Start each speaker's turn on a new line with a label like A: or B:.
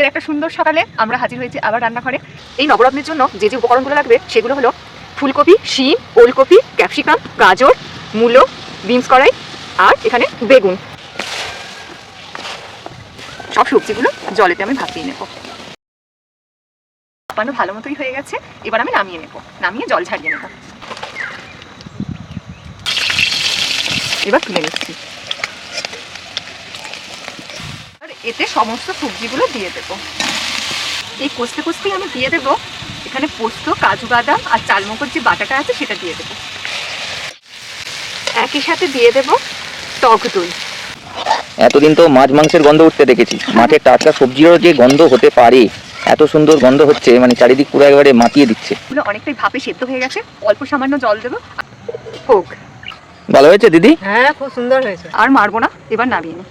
A: শীতের একটা সুন্দর সকালে আমরা হাজির হয়েছি আবার রান্নাঘরে। এই নবরত্নের জন্য যে যে উপকরণগুলো লাগবে সেগুলো হলো ফুলকপি, শিম, ওলকপি, ক্যাপসিকাম, গাজর, মূলো, বিনস কড়াই আর এখানে বেগুন। সব সবজিগুলো জলেতে আমি ভাপিয়ে নেব। ভাপানো ভালো মতোই হয়ে গেছে, এবার আমি নামিয়ে নেব, নামিয়ে জল ঝারিয়ে নেব। এবার তুলে নিচ্ছি আর এতে সমস্ত সবজিগুলো দিয়ে দেবো। এই কষতে কষতেই আমি দিয়ে দেবো এখানে পোস্ত, কাজু বাদাম আর চালমগজ যে বাটাটা আছে সেটা দিয়ে দেবো। একই সাথে দিয়ে দেবো টক দই।
B: এতদিন তো মাছ মাংসের গন্ধ উঠতে দেখেছি, মাছের টাটকা সবজিরও যে গন্ধ হতে পারে, এত সুন্দর গন্ধ হচ্ছে, মানে চারিদিক পুরো একেবারে মাতিয়ে দিচ্ছে।
A: এগুলো অনেকটাই ভাপে সেদ্ধ হয়ে গেছে, অল্প সামান্য জল দেবো। হোক।
B: ভালো হয়েছে দিদি?
C: হ্যাঁ, খুব সুন্দর হয়েছে।
A: আর মারবো না, এবার নামিয়ে নিই।